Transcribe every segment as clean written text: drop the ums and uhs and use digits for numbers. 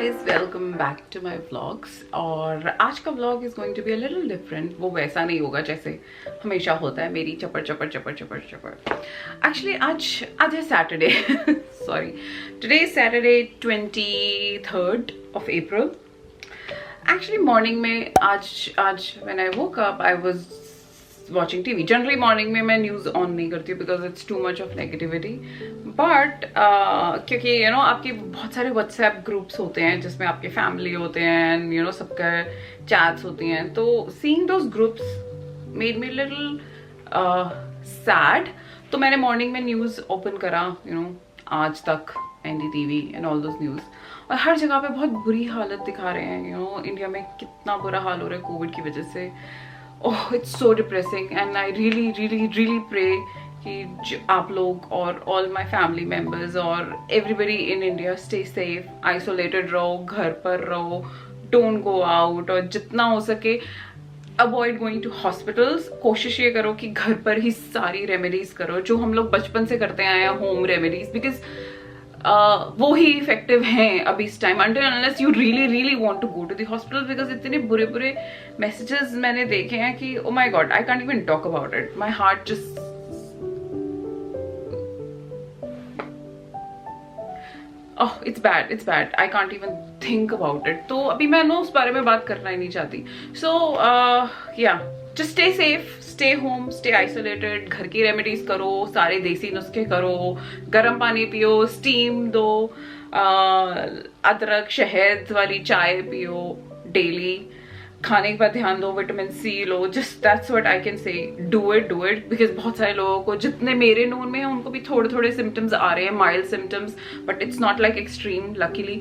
guys, welwelcome back to my vlogs। और आज का vlog is going to be a little different। वो वैसा नहीं होगा जैसे हमेशा होता है मेरी चपर चपर चपर चपर चपर। Actually आज है Saturday sorry, today is Saturday 23rd of April। Actually morning में आज when I woke up I was watching TV। Generally morning में मैं न्यूज़ ऑन नहीं करती हूँ because it's too much of negativity. But क्योंकि यू नो आपके बहुत सारे व्हाट्सएप ग्रुप्स होते हैं जिसमें आपके फैमिली होते हैं एंड यू नो सबका चैट्स होती हैं, तो seeing those groups made me little sad. तो मैंने मॉर्निंग में न्यूज़ ओपन करा, यू नो आज तक, NDTV and all those news, और हर जगह पे बहुत बुरी हालत दिखा रहे हैं। यू नो इंडिया में कितना बुरा हाल हो रहा है कोविड की वजह से। Oh, it's so depressing and I really pray कि आप लोग और all my family members और everybody in India stay safe, isolated रहो, घर पर रहो, don't go out, और जितना हो सके avoid going to hospitals। कोशिश ये करो कि घर पर ही सारी रेमेडीज करो जो हम लोग बचपन से करते आए हैं, होम रेमेडीज, बिकॉज वो ही इफेक्टिव हैं अभी इस time, until unless you really want to go to the hospital, because इतने बुरे मैसेजेस मैंने देखे हैं कि oh my god, I can't even talk about it, my heart just oh it's bad, I can't even think about it। तो अभी मैं ना उस बारे में बात करना ही नहीं चाहती। So yeah, just stay safe, stay home, stay isolated, घर की रेमेडीज करो, सारे देसी नुस्खे करो, गर्म पानी पियो, स्टीम दो, अदरक शहद वाली चाय पियो डेली, खाने पर ध्यान दो, विटामिन सी लो। Just that's what I can say, do it because बहुत सारे लोगों को, जितने मेरे नोन में हैं, उनको भी थोड़े सिम्टम्स आ रहे हैं, mild symptoms, but it's not like extreme luckily.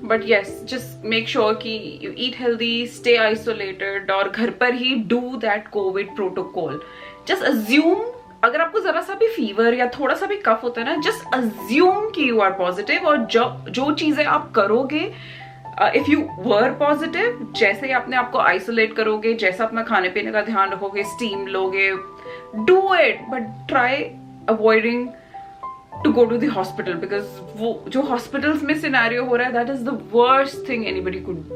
But yes, just make sure कि you eat healthy, stay isolated, और घर पर ही do that COVID protocol. Just assume, अगर आपको जरा सा भी फीवर या थोड़ा सा भी कफ होता है ना, जस्ट अज्यूम कि यू आर पॉजिटिव, और जो चीजें आप करोगे, इफ यू वर पॉजिटिव, जैसे ही अपने आपको आइसोलेट करोगे, जैसा अपना खाने पीने का ध्यान रखोगे, स्टीम लोगे, do it, but try avoiding to go to the hospital, because वो जो hospitals में scenario हो रहा है, that is the worst thing anybody could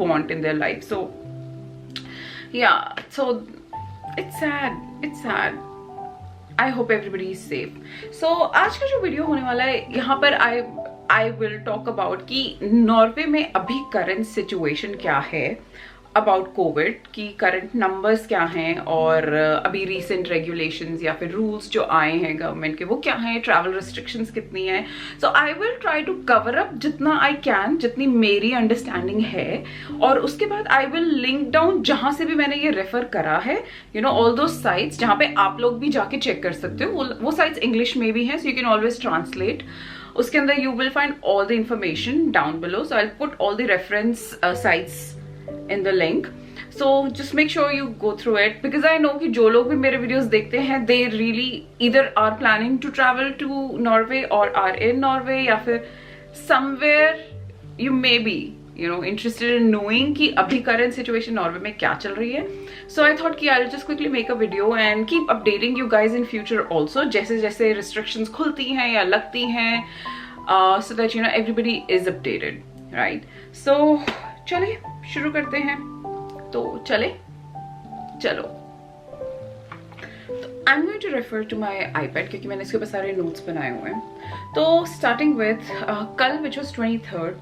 want in their life। So yeah, so it's sad, I hope everybody is safe। So आज का जो video होने वाला है, यहाँ पर I will talk about कि नॉर्वे में अभी करंट सिचुएशन क्या है अबाउट कोविड, की करंट नंबर्स क्या हैं, और अभी रीसेंट रेगुलेशंस या फिर रूल्स जो आए हैं गवर्नमेंट के, वो क्या हैं, ट्रैवल रिस्ट्रिक्शंस कितनी हैं। So I will try to cover up जितना आई कैन, जितनी मेरी अंडरस्टैंडिंग है, और उसके बाद आई विल लिंक डाउन जहां से भी मैंने ये रेफर करा है, यू नो ऑल दो साइट्स जहां पे आप लोग भी जाके चेक कर सकते हो। वो साइट्स इंग्लिश में भी हैं, सो यू कैन ऑलवेज ट्रांसलेट। उसके अंदर you will find all the information down below, so I will put all the reference sites in the link, so just make sure you go through it, because I know कि जो लोग भी मेरे videos देखते हैं, they really either are planning to travel to Norway or are in Norway, या फिर somewhere you may be, you know, interested in knowing कि अभी current situation नॉर्वे में क्या चल रही है। So I thought कि I'll just quickly make a video and keep updating you guys in future also, जैसे जैसे restrictions खुलती हैं या लगती हैं, so that you know everybody is updated, right? So चलिए शुरू करते हैं। तो चलो, तो I am going to refer to my iPad, क्योंकि मैंने इसके ऊपर सारे नोट्स बनाए हुए हैं। तो स्टार्टिंग विथ कल, विच वॉज 23rd,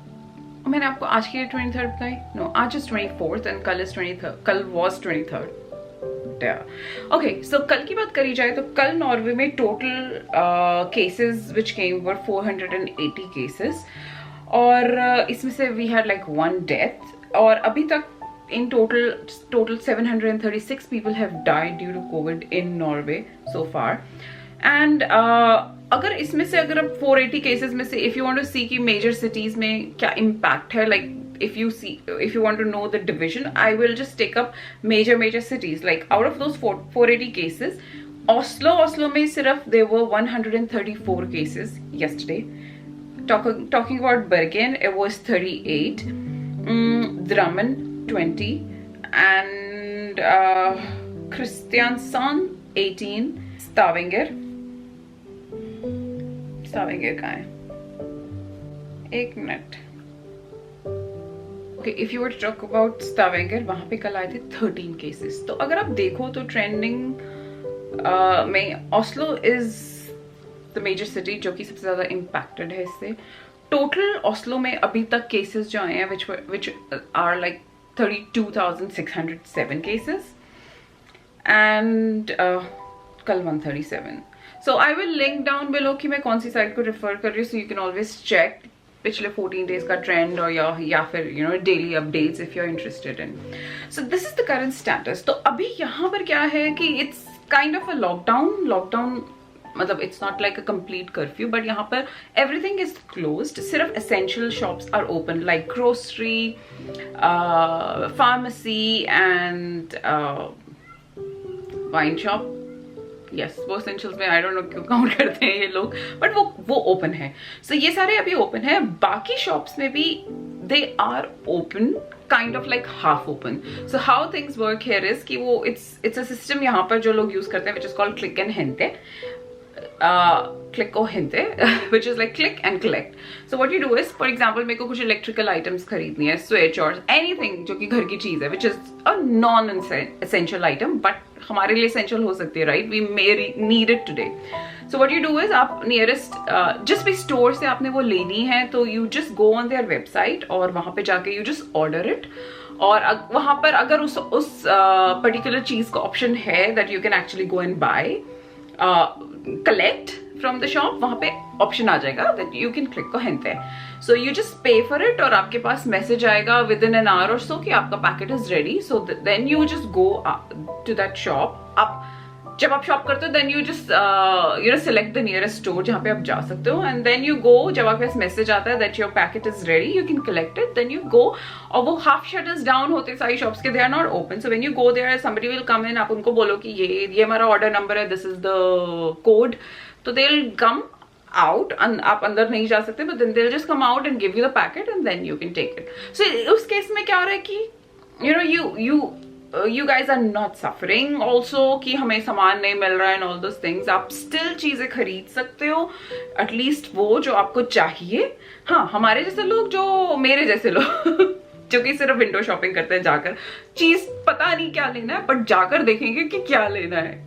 मैंने आपको आज की 23rd बताई, नो आज इज 24th एंड कल इज 23rd, कल वॉज 23rd। ओके, सो कल की बात करी जाए तो कल नॉर्वे में total cases which came were 480 cases, और इसमें से वी हैड लाइक 1 डेथ, और अभी तक in total 736 people have died due to COVID in Norway so far। and अगर इसमें से, अगर आप 480 cases में से, if you want to see कि major cities में क्या impact है, like if you want to know the division, I will just take up major cities, like out of those 480 cases, Oslo में सिर्फ there were 134 cases yesterday। Talking about Bergen, it was 38, Drammen 20, and Kristiansand 18, Stavanger कहाँ है, एक minute, okay, if you were to talk about Stavanger, वहाँ पे कल आए थे 13 केसेस। तो अगर आप देखो तो ट्रेंडिंग में Oslo is the major city जो कि सबसे ज़्यादा इम्पैक्टेड है इससे। टोटल ऑस्लो में अभी तक केसेस जो आए हैं which are like 32,607 cases and कल 137। So I will link down below कि मैं कौन सी साइट को रेफर कर रही हूँ, so you can always check पिछले 14 डेज का ट्रेंड और या फिर you know daily updates if you are interested in. So this is the current status. तो अभी यहाँ पर क्या है कि it's kind of a lockdown मतलब it's not like a complete curfew, but यहाँ पर एवरीथिंग इज क्लोज्ड। सिर्फ essential shops are open like grocery, pharmacy and wine shop. Yes, वो एसेंशियल्स में आई डोंट नो क्यों काउंट करते हैं ये लोग, बट वो ओपन है। सो ये सारे अभी ओपन है। बाकी शॉप्स में भी they are open, kind of like half open. So how things work here is कि वो इट्स अ सिस्टम यहाँ पर जो लोग यूज करते हैं which is called click and hinte, click or hinte, which is like click and collect. So what you do is, for example, मेरे को कुछ electrical items खरीदनी है, switch or anything जो कि घर की चीज है, which is a non-essential item, but हमारे लिए essential हो सकती है, right? We may need it today. So what you do is, आप nearest जिस भी store से आपने वो लेनी है, तो you just go on their website और वहाँ पे जाके you just order it. और वहाँ पर अगर उस particular चीज का option है that you can actually go and buy, collect from the shop, वहाँ पे ऑप्शन आ जाएगा that you can click को हिंते। So you just pay for it और आपके पास मैसेज आएगा within an hour or so कि आपका packet is ready. So then you just go to that shop. जब आप शॉप करते हो then you just you know select the nearest store जहाँ पे आप जा सकते हो, and then you go, जब आपके पास मैसेज आता है that your packet is ready, you can collect it, then you go। और वो half shutters down होते हैं सारी शॉप्स के, they are not open, so when you go there somebody will come in, आप उनको बोलो कि ये हमारा ऑर्डर नंबर है, this is the code, तो they'll come out, आप अंदर नहीं जा सकते, but then they'll just come out and give you the packet and then you can take it. So उस केस में क्या हो रहा है कि you know you guys are not suffering also कि हमें सामान नहीं मिल रहा है and all those things. आप still चीजें खरीद सकते हो, एटलीस्ट वो जो आपको चाहिए। हाँ, हमारे जैसे लोग, जो मेरे जैसे लोग जो कि सिर्फ विंडो शॉपिंग करते हैं, जाकर चीज पता नहीं क्या लेना है बट जाकर देखेंगे कि क्या लेना है,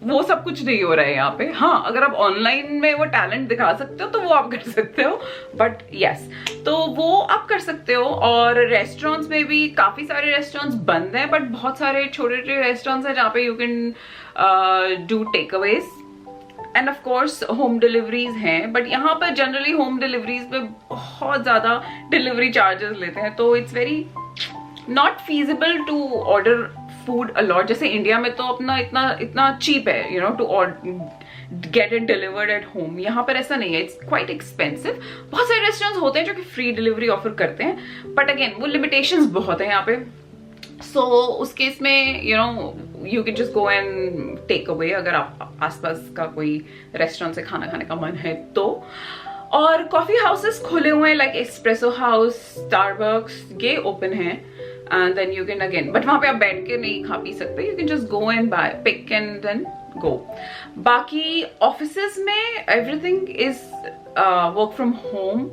वो सब कुछ नहीं हो रहा है यहाँ पे। हाँ, अगर आप ऑनलाइन में वो टैलेंट दिखा सकते हो तो वो आप कर सकते हो, बट यस, तो वो आप कर सकते हो। और रेस्टोरेंट्स में भी काफी सारे रेस्टोरेंट्स बंद हैं, बट बहुत सारे छोटे छोटे रेस्टोरेंट्स हैं जहाँ पे you can do takeaways and of course home deliveries हैं, बट यहाँ पर जनरली होम डिलीवरीज पे बहुत ज्यादा डिलीवरी चार्जेस लेते हैं, तो it's very not feasible to order food a lot. जैसे इंडिया में तो अपना इतना चीप है, you know, to get it delivered at home. यहाँ पर ऐसा नहीं है, इट्स क्वाइट एक्सपेंसिव। बहुत सारे रेस्टोरेंट्स होते हैं जो कि फ्री डिलीवरी ऑफर करते हैं, बट अगेन वो लिमिटेशंस बहुत है यहाँ पे। सो उस केस में you know you can just go and take away अगर आप आसपास का कोई रेस्टोरेंट से खाना खाने का मन है तो। और कॉफी हाउसेस खुले हुए हैं लाइक एस्प्रेसो हाउस, स्टारबक्स, ये ओपन है, and then you can again, but वहाँ पे आप बैठ के नहीं खा पी सकते, you can just go and buy, pick and then go. बाकी offices में everything is work from home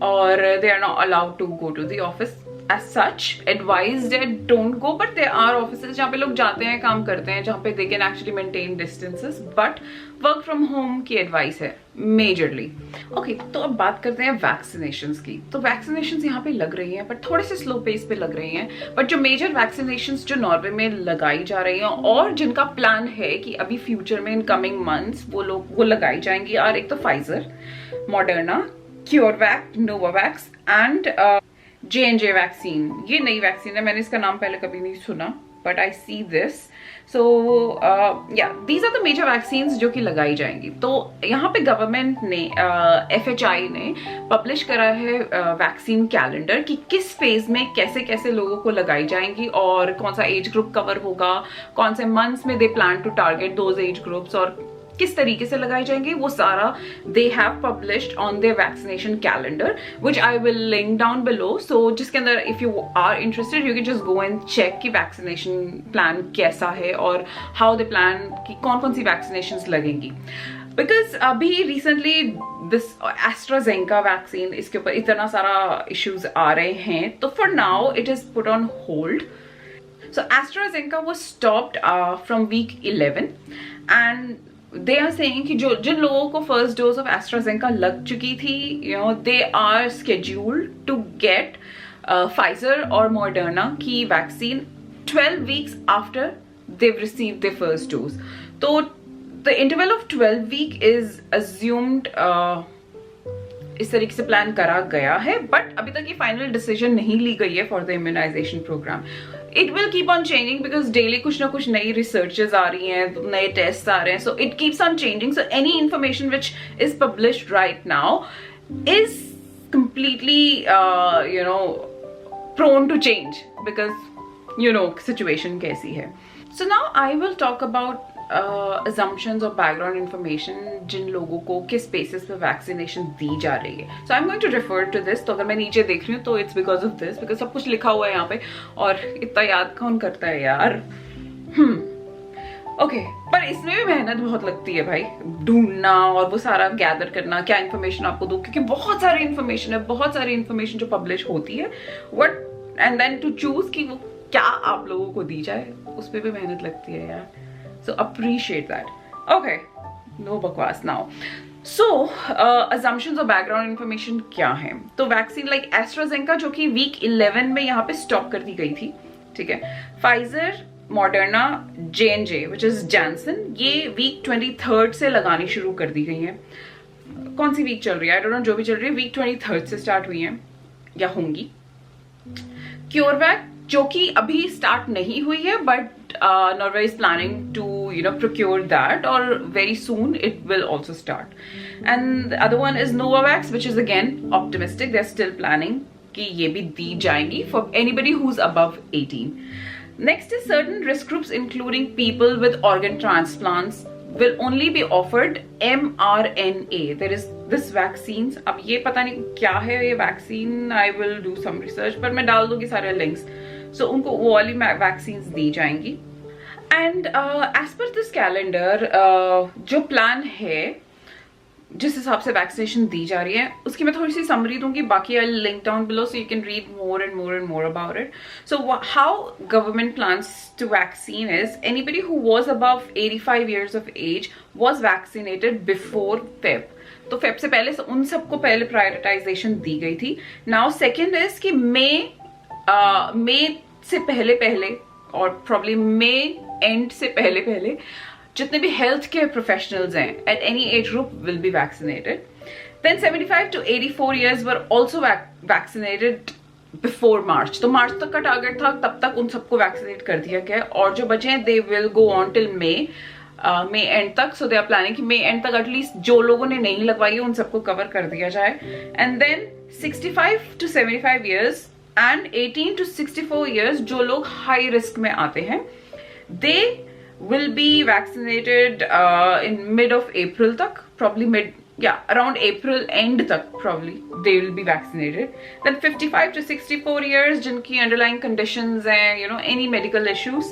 और they are not allowed to go to the office as such. Advised that don't go, but there are offices जहाँ पे लोग जाते हैं, काम करते हैं, जहाँ पे they can actually maintain distances, but work from home की advice है मेजरली। ओके, तो अब बात करते हैं वैक्सीनेशंस की। तो वैक्सीनेशंस यहाँ पे लग रही हैं, बट थोड़े से स्लो पेस पे लग रही हैं, बट जो मेजर वैक्सीनेशंस जो नॉर्वे में लगाई जा रही हैं और जिनका प्लान है कि अभी फ्यूचर में इन कमिंग मंथ्स वो लगाई जाएंगी, और एक तो Pfizer, Moderna, CureVac, Novavax and J&J vaccine. ये नई वैक्सीन है, मैंने इसका नाम पहले कभी नहीं सुना, but I C this. So yeah these are the major vaccines जो कि लगाई जाएंगी। तो यहाँ पे गवर्नमेंट ने FHI ने पब्लिश करा है वैक्सीन कैलेंडर कि किस फेज में कैसे कैसे लोगों को लगाई जाएंगी और कौन सा एज ग्रुप कवर होगा, कौन से मंथ्स में they plan to target those age groups और किस तरीके से लगाई जाएंगी, वो सारा they have published on their vaccination calendar which I will link down below. So जिसके अंदर if you are interested you can just go and check कि वैक्सीनेशन प्लान कैसा है और हाउ दे प्लान कि कौन कौन सी वैक्सीनेशंस लगेंगी। बिकॉज अभी रिसेंटली दिस एस्ट्राजेनेका वैक्सीन, इसके ऊपर इतना सारा इश्यूज आ रहे हैं, तो for now it is put on hold. So AstraZeneca was stopped from week 11 and they are saying कि जिन लोगों को first dose of AstraZeneca लग चुकी थी, they are scheduled to get Pfizer or Moderna की vaccine 12 weeks after they've received their first dose. तो the interval of 12 week is assumed इस तरीके से प्लान करा गया है, बट अभी तक ये फाइनल डिसीजन नहीं ली गई है for the immunisation programme. It will keep on changing because daily कुछ ना कुछ नई रिसर्चेस आ रही हैं, नए टेस्ट आ रहे हैं, so it keeps on changing. So any information which is published right now is completely prone to change because situation कैसी है. So now I will talk about assumptions or background information जिन लोगों को किस basis पे vaccination दी जा रही है. So I'm going to refer to this. तो अगर मैं नीचे देख रही हूँ तो it's because of this, because सब कुछ लिखा हुआ है यहाँ पे और इतना याद कौन करता है यार. ओके, पर इसमें भी मेहनत बहुत लगती है भाई, ढूंढना और वो सारा गैदर करना, क्या इन्फॉर्मेशन आपको दूं, क्योंकि बहुत सारी इन्फॉर्मेशन है, बहुत सारी इन्फॉर्मेशन जो पब्लिश होती है, what and then to choose कि वो क्या आप लोगों को दी जाए, उस पर भी मेहनत लगती है यार. So appreciate that. Okay, no bakwas now. So assumptions और background information क्या है. तो वैक्सीन लाइक एस्ट्राजेनेका जो कि वीक 11 में यहाँ पे स्टॉप कर दी गई थी, ठीक है. Pfizer, Moderna, J&J which is Janssen, ये वीक 23rd से लगानी शुरू कर दी गई है. कौन सी वीक चल रही है, आई डोंट नो, जो भी चल रही है वीक 23rd से स्टार्ट हुई है या होंगी. क्योरवैक जो कि अभी स्टार्ट नहीं हुई है, but Norway is planning to procure that, or very soon it will also start. And the other one is Novavax, which is again optimistic. They're still planning कि ये भी दी जाएंगी for anybody who's above 18. Next is certain risk groups including people with organ transplants will only be offered mRNA. There is this vaccines. अब ये पता नहीं क्या है ये vaccine, I will do some research, पर मैं डाल दूंगी सारे लिंक्स. So उनको वो वाली वैक्सीन्स दी जाएंगी. And as per this calendar जो प्लान है, जिस हिसाब से वैक्सीनेशन दी जा रही है, उसकी मैं थोड़ी सी समरी दूंगी, बाकी I link down below so you can read more and more and more about it. So how government plans to vaccine is anybody who was above 85 years of age was vaccinated before Feb. तो Feb से पहले उन सबको पहले prioritisation दी गई थी. Now second is कि मई से पहले और प्रॉब्ली मई एंड से पहले जितने भी हेल्थ केयर प्रोफेशनल्स हैं at any age group will be vaccinated. Then 75 to 84 years were also vaccinated before March. तो मार्च तक का टारगेट था, तब तक उन सबको वैक्सीनेट कर दिया गया, और जो बचे हैं they will go on till May end तक. सो दे आर प्लानिंग कि मई एंड तक एटलीस्ट जो लोगों ने नहीं लगवाई है उन सबको कवर कर दिया जाए. And then 65 to 75 years and 18 to 64 years जो लोग हाई रिस्क में आते हैं, दे will be vaccinated in mid of April tak, probably around April end tak probably they will be vaccinated. Then 55 to 64 years जिनकी underlying conditions हैं, any medical issues,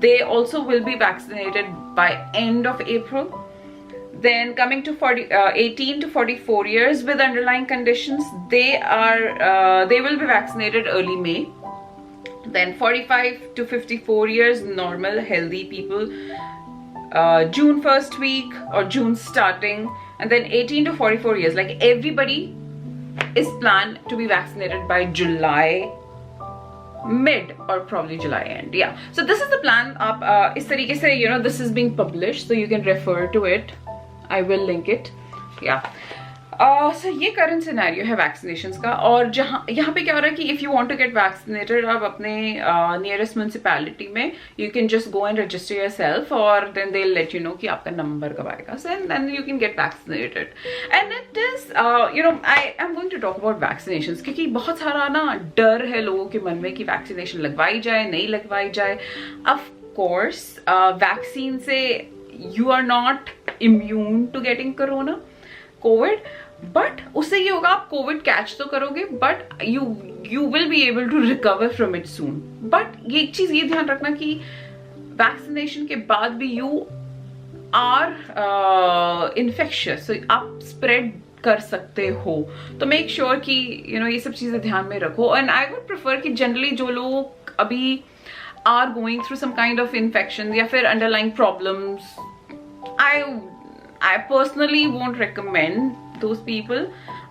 they also will be vaccinated by end of April. Then coming to 18 to 44 years with underlying conditions, they will be vaccinated early May. Then 45 to 54 years normal healthy people, June first week or June starting. And then 18 to 44 years, like everybody is planned to be vaccinated by July mid or probably July end. Yeah, so this is the plan. आप इस तरीके से this is being published, so you can refer to it. I will link it. Yeah. So ये current scenario है vaccinations का. और यहाँ पे क्या हो रहा है कि if you want to get vaccinated, आप अपने नियरेस्ट म्यूनिसिपैलिटी में you can just go and register yourself, और then they let you know कि आपका नंबर कब आएगा, so then you can get vaccinated. And it is I am going to talk about vaccinations, क्योंकि बहुत सारा ना डर है लोगों के मन में कि वैक्सीनेशन लगवाई जाए नहीं लगवाई जाए. ऑफ कोर्स वैक्सीन से you are not immune to getting Covid, but उससे ये होगा आप कोविड कैच तो करोगे, but you will be able to recover from it soon. But ये एक चीज ये ध्यान रखना कि वैक्सीनेशन के बाद भी यू आर इन्फेक्शियस, सो आप स्प्रेड कर सकते हो, तो मेक श्योर कि ये सब चीजें ध्यान में रखो. एंड आई वुड प्रेफर कि जनरली जो लोग अभी are going through some kind of infection या फिर underlying problems, I personally won't recommend those people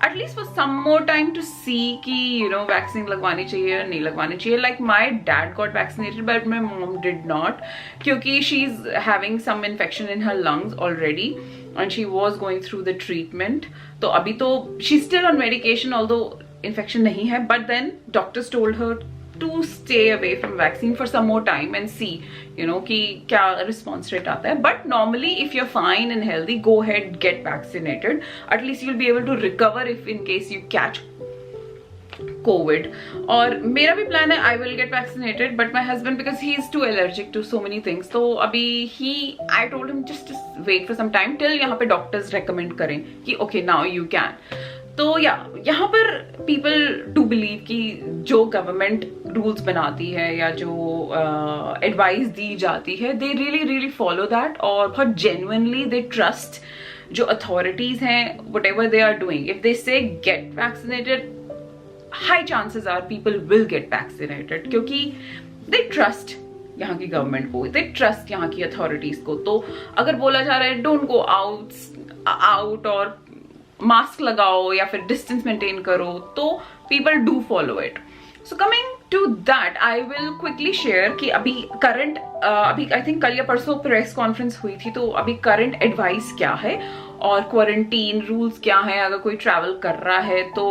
at least for some more time to see कि vaccine लगवानी चाहिए या नहीं लगवानी चाहिए. Like my dad got vaccinated but my mom did not क्योंकि she's having some infection in her lungs already and she was going through the treatment. तो अभी तो she's still on medication although infection नहीं है, but then doctors told her to stay away from vaccine for some more time and see कि क्या response rate आता है. But normally if you're fine and healthy, go ahead, get vaccinated. At least you'll be able to recover if in case you catch COVID. और मेरा भी plan है I will get vaccinated, but my husband because he is too allergic to so many things, तो अभी I told him just wait for some time till यहाँ पे doctors recommend करें कि okay now you can. तो यहाँ पर people do believe कि जो गवर्नमेंट रूल्स बनाती है या जो एडवाइस दी जाती है दे रियली फॉलो दैट, और बहुत जेन्युइनली दे ट्रस्ट जो अथॉरिटीज हैं whatever they are doing. If they say get vaccinated, high chances are people will get vaccinated क्योंकि दे ट्रस्ट यहाँ की गवर्नमेंट को, दे ट्रस्ट यहाँ की अथॉरिटीज को. तो अगर बोला जा रहा है डोंट गो आउट और मास्क लगाओ या फिर डिस्टेंस मेंटेन करो, तो people do follow it. So coming to that I will quickly share कि अभी करंट अभी आई थिंक कल या परसों प्रेस कॉन्फ्रेंस हुई थी, तो अभी करंट एडवाइस क्या है और क्वारंटीन रूल्स क्या है. अगर कोई ट्रैवल कर रहा है तो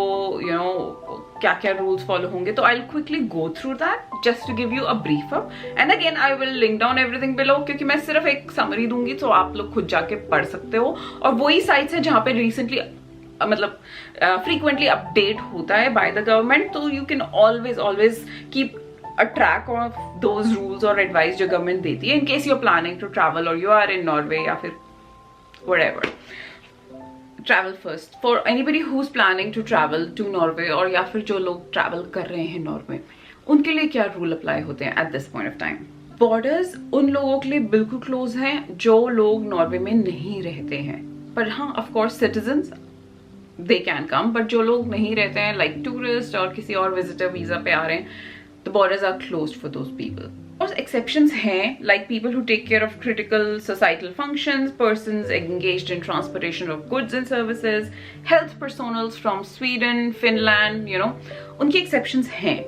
क्या क्या रूल्स फॉलो होंगे. तो I will quickly go through that just to give you a brief up, and again I will link down everything below क्योंकि मैं सिर्फ एक समरी दूंगी तो आप लोग खुद जाके पढ़ सकते हो. और वही साइट्स है जहाँ पे रिसेंटली मतलब फ्रीक्वेंटली अपडेट होता है बाय द गवर्नमेंट, तो you can always keep a track of those rules और एडवाइस जो गवर्नमेंट देती है in case you are planning to travel और यू आर इन नॉर्वे या फिर whatever. Travel first for anybody who is planning to travel to Norway, और या फिर जो लोग ट्रैवल कर रहे हैं नॉर्वे में, उनके लिए क्या रूल अप्लाई होते हैं at this point of time. Borders उन लोगों के लिए बिल्कुल क्लोज हैं जो लोग नॉर्वे में नहीं रहते हैं, पर हाँ of course citizens they can come, but जो लोग नहीं रहते हैं like tourist और किसी और visitor visa पे आ रहे हैं, the borders are closed for those people. और exceptions हैं like people who take care of critical societal functions, persons engaged in transportation of goods and services, health personals from Sweden, Finland, उनकी exceptions हैं.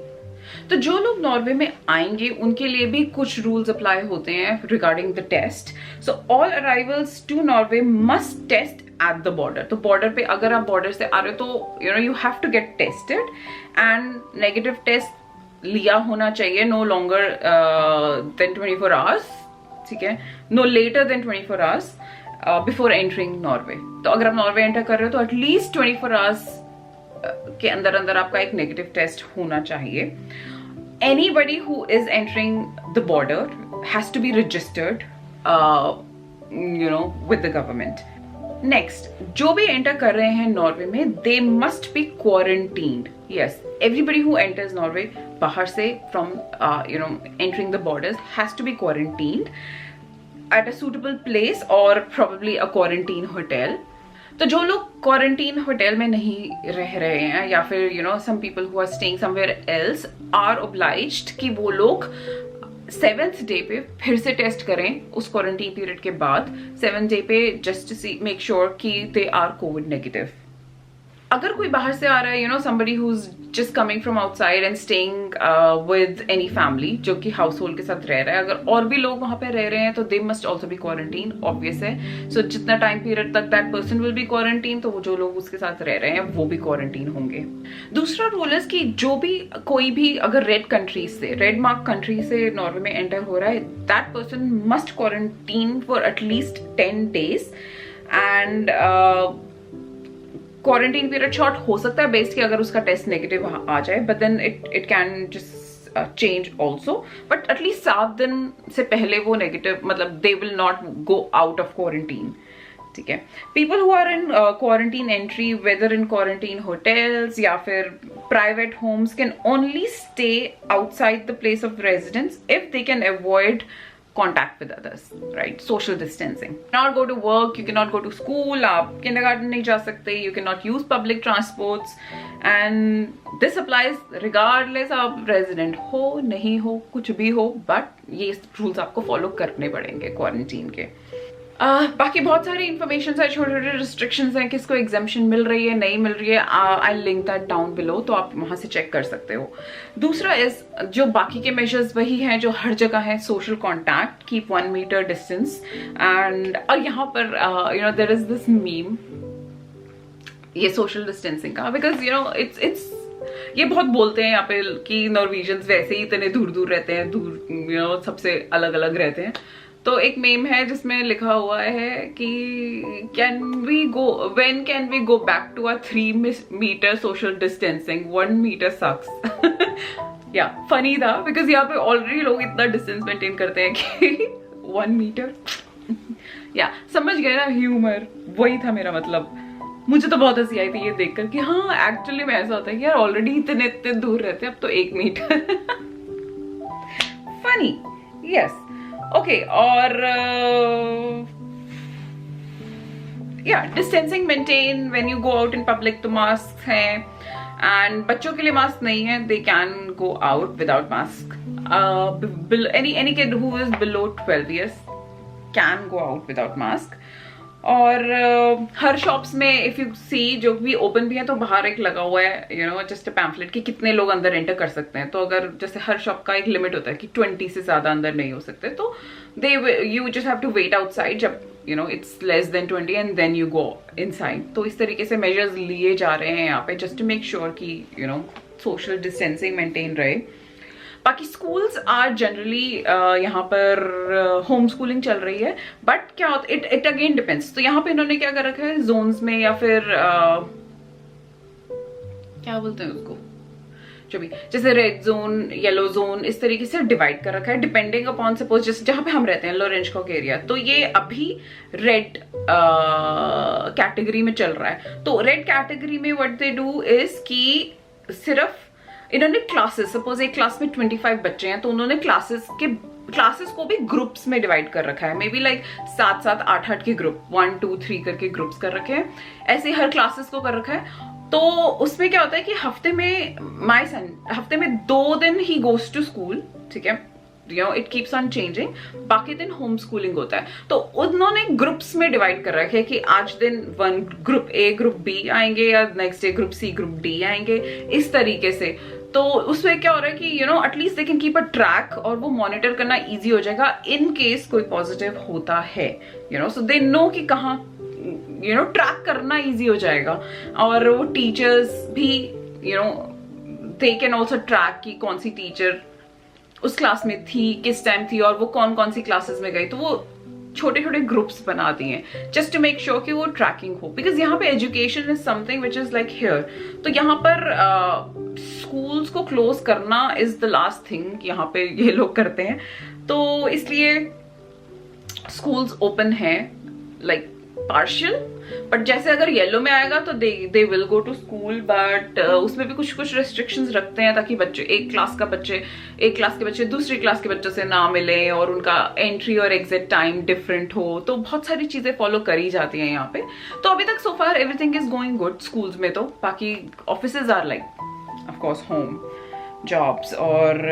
तो जो लोग Norway में आएंगे उनके लिए भी कुछ रूल्स अप्लाई होते हैं regarding the test. So all arrivals to Norway must test at the border. तो बॉर्डर पे अगर आप बॉर्डर से आ रहे हो तो you have to get tested and negative test लिया होना चाहिए नो लॉन्गर देन 24 आवर्स, ठीक है, no later than 24 hours before entering Norway. तो अगर आप नॉर्वे एंटर कर रहे हो तो एटलीस्ट 24 आवर्स के अंदर आपका एक नेगेटिव टेस्ट होना चाहिए. Anybody who is entering the border has to be registered, with the government. Next, जो भी enter कर रहे हैं नॉर्वे में, they must be quarantined. Yes, everybody who enters Norway बाहर से from entering the borders has to be quarantined at a suitable place or probably a quarantine hotel. तो जो लोग क्वारंटीन होटल में नहीं रह रहे हैं या फिर some people who are staying somewhere else are obliged कि वो लोग 7th डे पे फिर से टेस्ट करें उस क्वारंटीन पीरियड के बाद 7th डे पे just to see make sure कि दे आर कोविड नेगेटिव. अगर कोई बाहर से आ रहा है somebody who's just coming from outside and staying with any family जो कि हाउस होल्ड के साथ रह रहा है, अगर और भी लोग वहां पे रह रहे हैं तो they must also be quarantined, obvious है. So जितना टाइम पीरियड तक that person will be quarantined, तो वो जो लोग उसके साथ रह रहे हैं वो भी क्वारंटीन होंगे. दूसरा रूल है कि जो भी कोई भी अगर रेड कंट्रीज से, रेड मार्क कंट्री से नॉर्वे में एंटर हो रहा है, that person must quarantine for at least 10 days and quarantine period short हो सकता है बेस्ड कि अगर उसका टेस्ट नेगेटिव आ जाए, but then it can just change also. But at least 7 दिन से पहले वो नेगेटिव, मतलब they will not go out of quarantine, ठीक है. People who are in quarantine entry whether in quarantine hotels या फिर private homes can only stay outside the place of residence if they can avoid contact with others, right? Social distancing. You cannot go to work, you cannot go to school, आप kindergarten नहीं जा सकते, you cannot use public transports, and this applies regardless आप resident हो नहीं हो कुछ भी हो, but ये rules आपको follow करने पड़ेंगे quarantine के। बाकी बहुत सारी इन्फॉर्मेशन है, छोटे छोटे रिस्ट्रिक्शंस हैं, किसको एग्जाम्पशन मिल रही है नहीं मिल रही है, I link that down below, तो आप वहां से चेक कर सकते हो। दूसरा इज जो बाकी के मेजर्स वही हैं जो हर जगह हैं, social contact, keep 1 metre distance, and और यहाँ पर you know there is this meme ये सोशल डिस्टेंसिंग का, बिकॉज यू नो इट्स ये बहुत बोलते हैं यहाँ पे कि नॉर्वेजियंस वैसे ही इतने दूर दूर रहते हैं, दूर यू नो सबसे अलग अलग रहते हैं। तो एक मेम है जिसमें लिखा हुआ है कि when can we go back to a 3 meter social distancing, 1 meter sucks। या फनी था बिकॉज यहाँ पे ऑलरेडी लोग इतना डिस्टेंस मेंटेन करते हैं कि 1 मीटर या समझ गए ना ह्यूमर, वही था मेरा मतलब। मुझे तो बहुत हंसी आई थी ये देखकर कि हाँ एक्चुअली में ऐसा होता है कि यार ऑलरेडी इतने इतने दूर रहते हैं, अब तो 1 मीटर फनी, यस ओके। और या distancing maintain when you go out in public, तो मास्क हैं, एंड बच्चों के लिए मास्क नहीं है, they can go out without mask. Any kid who is below 12 years can go out without mask. और हर शॉप्स में इफ यू सी जो भी ओपन भी है तो बाहर एक लगा हुआ है you know just a pamphlet कि कितने लोग अंदर एंटर कर सकते हैं। तो अगर जैसे हर शॉप का एक लिमिट होता है कि 20 से ज्यादा अंदर नहीं हो सकते, तो you just have to wait outside जब you know it's less than 20 and then you go inside. तो इस तरीके से मेजर्स लिए जा रहे हैं यहाँ पे जस्ट टू मेक श्योर कि you know social distancing maintain रहे। बाकी स्कूल्स आर जनरली यहाँ पर होम स्कूलिंग चल रही है, बट क्या होता है इट अगेन डिपेंड्स। तो यहाँ पे इन्होंने क्या कर रखा है जोन्स में, या फिर क्या बोलते हैं उसको, जो भी जैसे रेड जोन, येलो जोन, इस तरीके से डिवाइड कर रखा है डिपेंडिंग अपॉन सपोज जैसे जहां पे हम रहते हैं लोरेंजकॉक एरिया, तो ये अभी रेड कैटेगरी में चल रहा है। तो रेड कैटेगरी में व्हाट दे डू इज कि सिर्फ इन्होंने क्लासेस, सपोज एक क्लास में 25 बच्चे हैं तो उन्होंने क्लासेस को भी ग्रुप्स में डिवाइड कर रखा है, मे बी लाइक 7-7, 8-8 के ग्रुप, 1, 2, 3 करके ग्रुप्स कर रखे हैं, ऐसे हर क्लासेस को कर रखा है। तो उसमें क्या होता है कि हफ्ते में माय सन हफ्ते में 2 दिन ही गोज टू स्कूल, ठीक है, you no it keeps on changing, बाकी दिन होम स्कूलिंग होता है। तो उन्होंने ग्रुप्स में डिवाइड कर रखे हैं कि आज दिन 1 ग्रुप ए ग्रुप बी आएंगे, या next day group C group D आएंगे, इस तरीके से। तो उसमें क्या हो रहा है कि you know at least they can keep a track, और वो मॉनिटर करना इजी हो जाएगा इन केस कोई पॉजिटिव होता है, you no so they know कि कहाँ यू नो ट्रैक करना इजी हो जाएगा। और वो टीचर्स भी you know they can also track कि कौन सी टीचर उस क्लास में थी, किस टाइम थी, और वो कौन कौन सी क्लासेस में गई। तो वो छोटे छोटे ग्रुप्स बना दिए हैं जस्ट टू मेक श्योर कि वो ट्रैकिंग हो, बिकॉज यहाँ पे education is something which is like here. तो यहाँ पर स्कूल्स को क्लोज करना इज द लास्ट थिंग यहाँ पे ये लोग करते हैं। तो इसलिए स्कूल्स ओपन है लाइक पार्शियल, बट जैसे अगर येलो में आएगा तो they will go to school, but उसमें भी कुछ कुछ रेस्ट्रिक्शंस रखते हैं ताकि बच्चे एक क्लास के बच्चे दूसरी क्लास के बच्चों से ना मिले, और उनका एंट्री और एग्जिट टाइम डिफरेंट हो। तो बहुत सारी चीजें फॉलो करी जाती हैं यहाँ पे। तो अभी तक so far everything is going good schools में। तो बाकी offices are like of course home jobs. और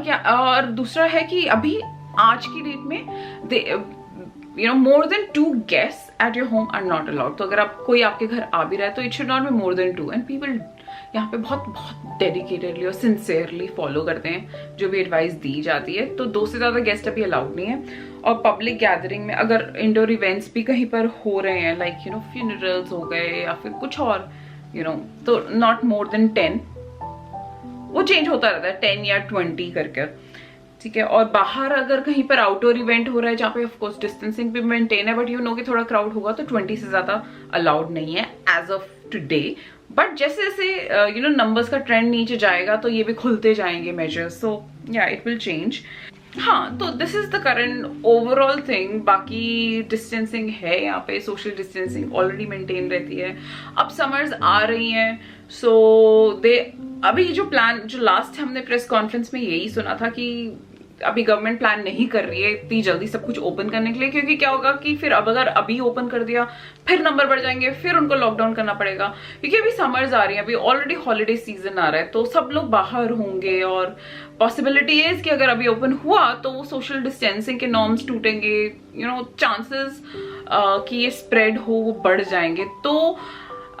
क्या और दूसरा है कि अभी आज की डेट में you know more than 2 guests at your home are not allowed। तो अगर आप कोई आपके घर आ भी रहा है तो it should not be more than 2, and people यहाँ पे बहुत बहुत डेडिकेटेडली और सिंसियरली फॉलो करते हैं जो भी एडवाइस दी जाती है। तो 2 से ज्यादा गेस्ट अभी अलाउड नहीं है। और पब्लिक गैदरिंग में अगर इंडोर इवेंट्स भी कहीं पर हो रहे हैं लाइक यू नो फ्यूनरल्स हो गए या फिर कुछ और यू नो, तो नॉट मोर देन 10, वो चेंज होता रहता है 10 या 20 करके, ठीक है। और बाहर अगर कहीं पर आउटडोर इवेंट हो रहा है जहाँ पे ऑफ कोर्स डिस्टेंसिंग भी मेंटेन है, बट यू नो कि थोड़ा क्राउड होगा, तो 20 से ज्यादा अलाउड नहीं है एज ऑफ टुडे। बट जैसे जैसे यू नो नंबर्स का ट्रेंड नीचे जाएगा तो ये भी खुलते जाएंगे मेजर्स, सो या इट विल चेंज। हाँ, तो this is the current overall thing. बाकी डिस्टेंसिंग है यहाँ पे, सोशल डिस्टेंसिंग ऑलरेडी मेंटेन रहती है। अब समर्स आ रही हैं, सो दे अभी जो प्लान जो लास्ट हमने प्रेस कॉन्फ्रेंस में यही सुना था कि अभी गवर्नमेंट प्लान नहीं कर रही है इतनी जल्दी सब कुछ ओपन करने के लिए, क्योंकि क्या होगा कि फिर अब अगर अभी ओपन कर दिया फिर नंबर बढ़ जाएंगे, फिर उनको लॉकडाउन करना पड़ेगा, क्योंकि अभी समर्स आ रही है, अभी ऑलरेडी हॉलीडे सीजन आ रहा है, तो सब लोग बाहर होंगे और पॉसिबिलिटी है कि अगर अभी ओपन हुआ तो वो सोशल डिस्टेंसिंग के नॉर्म्स टूटेंगे, चांसेस कि ये स्प्रेड हो वो बढ़ जाएंगे। तो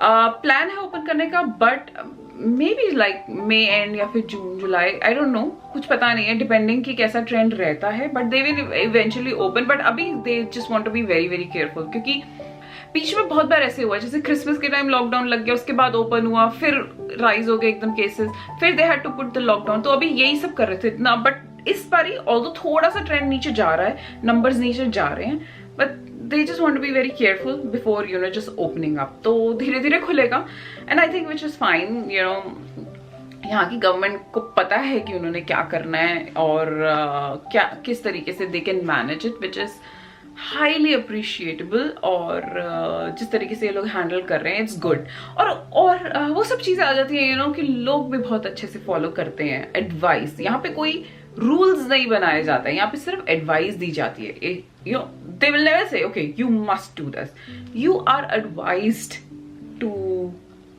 प्लान है ओपन करने का, but maybe like May and या फिर जून जुलाई, आई डोंट नो, कुछ पता नहीं है, डिपेंडिंग कि कैसा ट्रेंड रहता है, but they will eventually open. But अभी they just want to be very very careful, क्योंकि बीच में बहुत बार ऐसे हुआ, जैसे क्रिसमस के टाइम लॉकडाउन लग गया, उसके बाद ओपन हुआ, फिर राइज हो गए एकदम केसेस, फिर they had to put the lockdown. तो अभी यही सब कर रहे थे इतना, बट इस बारी ऑल्दो थोड़ा सा ट्रेंड नीचे जा रहा है, नंबर्स नीचे जा रहे हैं, but they just want to be very careful before just opening up. तो धीरे धीरे खुलेगा, and I think which is fine. यहाँ की गवर्नमेंट को पता है कि उन्होंने क्या करना है और क्या किस तरीके से they can manage it, which is highly appreciable. और जिस तरीके से ये लोग हैंडल कर रहे हैं इट्स गुड। और वो सब चीजें आ जाती है कि लोग भी बहुत अच्छे से फॉलो करते हैं एडवाइस। यहाँ पे कोई रूल्स नहीं बनाए जाते हैं, यहाँ पे सिर्फ एडवाइस दी जाती है। they will never say okay you must do this, you are advised to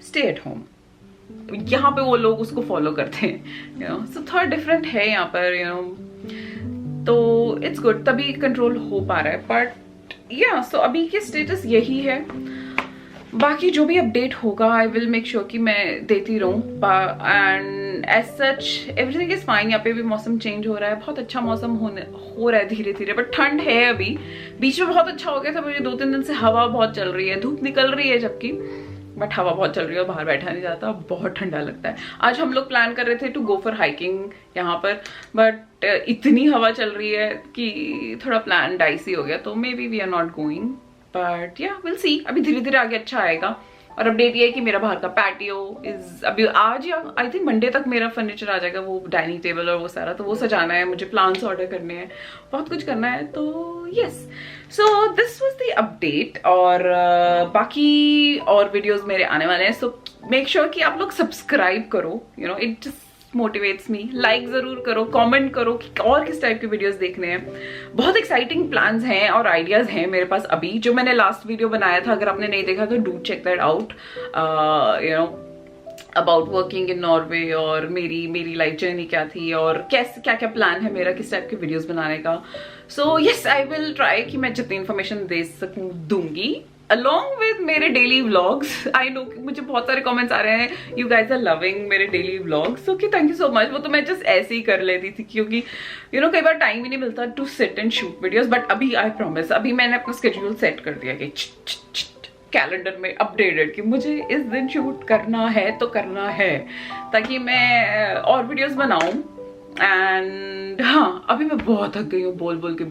stay at home। यहाँ पे वो लोग उसको फॉलो करते हैं, so थोड़ा डिफरेंट है यहाँ पर, तो इट्स गुड, तभी कंट्रोल हो पा रहा है। बट या सो अभी के स्टेटस यही है, बाकी जो भी अपडेट होगा आई विल मेक श्योर कि मैं देती रहूं। And as such everything is fine. यहाँ पे भी मौसम चेंज हो रहा है, बहुत अच्छा मौसम हो रहा है धीरे धीरे, बट ठंड है अभी। बीच में बहुत अच्छा हो गया था, मुझे 2-3 दिन से हवा बहुत चल रही है, धूप निकल रही है जबकि, बट हवा बहुत चल रही है, बाहर बैठा नहीं जाता, बहुत ठंडा लगता है। आज हम लोग प्लान कर रहे थे टू गो फॉर हाइकिंग यहाँ पर, बट इतनी हवा चल रही है कि थोड़ा प्लान डाइसी हो गया, तो maybe we are not going, but yeah will see. अभी धीरे धीरे आगे अच्छा आएगा। और अपडेट ये है कि मेरा बाहर का पैटियो इज अभी आज या आई थिंक मंडे तक मेरा फर्नीचर आ जाएगा, वो डाइनिंग टेबल और वो सारा, तो वो सजाना है मुझे, प्लांट्स ऑर्डर करने हैं, बहुत कुछ करना है। तो yes, so this was the update. और बाकी और वीडियोस मेरे आने वाले हैं, सो मेक श्योर कि आप लोग सब्सक्राइब करो, it just motivates me. Like जरूर करो, कमेंट करो कि और किस टाइप के वीडियोस देखने हैं। बहुत एक्साइटिंग प्लान्स हैं और आइडियाज हैं मेरे पास अभी, जो मैंने लास्ट वीडियो बनाया था, अगर आपने नहीं देखा तो do check that out, about working in Norway और मेरी लाइफ जर्नी क्या थी और कैसे क्या क्या प्लान है मेरा किस टाइप के वीडियोस बनाने का। So yes, I will try कि मैं जितनी इन्फॉर्मेशन दे सकूं दूंगी, अलॉन्ग विद मेरे डेली व्लॉग्स। आई नो कि मुझे बहुत सारे कमेंट्स आ रहे हैं, यू गाइज आर लविंग मेरे daily vlogs, okay thank you so much. वो तो मैं जस्ट ऐसे ही कर लेती थी, क्योंकि कई बार टाइम ही नहीं मिलता to sit and shoot videos, but अभी आई प्रॉमिस, अभी मैंने अपना स्केड्यूल सेट कर दिया कि कैलेंडर में अपडेटेड कि मुझे इस दिन शूट करना है तो करना है, ताकि मैं और वीडियोस बनाऊं। एंड हाँ, अभी मैं बहुत थक गई हूँ बोल बोल के,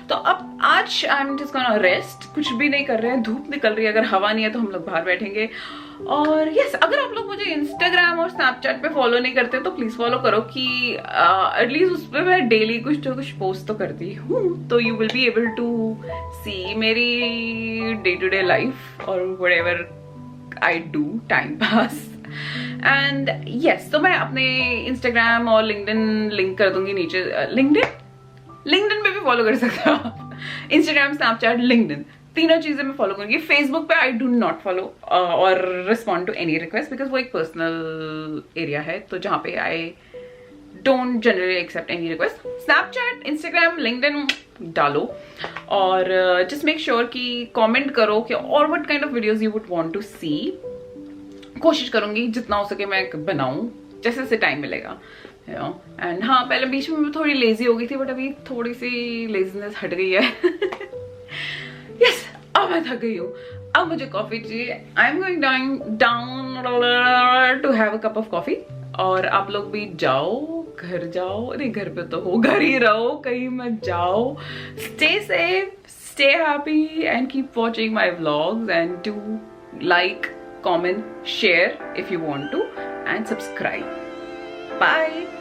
तो अब आज I am just gonna rest, कुछ भी नहीं कर रहे हैं, धूप निकल रही है, अगर हवा नहीं है तो हम लोग बाहर बैठेंगे। और यस, अगर आप लोग मुझे इंस्टाग्राम और स्नैपचैट पे फॉलो नहीं करते तो प्लीज फॉलो करो, कि एटलीस्ट उस पर मैं डेली कुछ ना कुछ पोस्ट तो करती हूँ, तो you will be able to see मेरी डे टू डे लाइफ और whatever I do time pass. And yes, तो मैं अपने इंस्टाग्राम और लिंक्डइन लिंक कर दूंगी नीचे। लिंक्डइन पे भी फॉलो कर सकते हो आप, इंस्टाग्राम, स्नैपचैट, लिंक्डइन, तीनों चीजें मैं फॉलो करूंगी। फेसबुक पे आई डू नॉट फॉलो और respond to any request, because वो एक पर्सनल एरिया है, तो जहाँ पे I don't generally accept any request. Snapchat, Instagram, LinkedIn डालो और जस्ट मेक श्योर कि कमेंट करो कि और what kind of videos you would want to see. कोशिश करूंगी जितना हो सके मैं बनाऊं, जैसे जैसे टाइम मिलेगा, एंड हाँ, पहले बीच में मैं थोड़ी लेजी हो गई थी, बट अभी थोड़ी सी लेजीनेस हट गई है। यस, अब मैं थक गई हूँ, अब मुझे कॉफी चाहिए। I am going down to have a cup of coffee. और आप लोग भी जाओ, घर जाओ, नहीं घर पे तो हो, घर ही रहो, कहीं मत जाओ। Stay safe, stay happy and keep watching my vlogs, and do like, comment, share if you want to, and subscribe. Bye.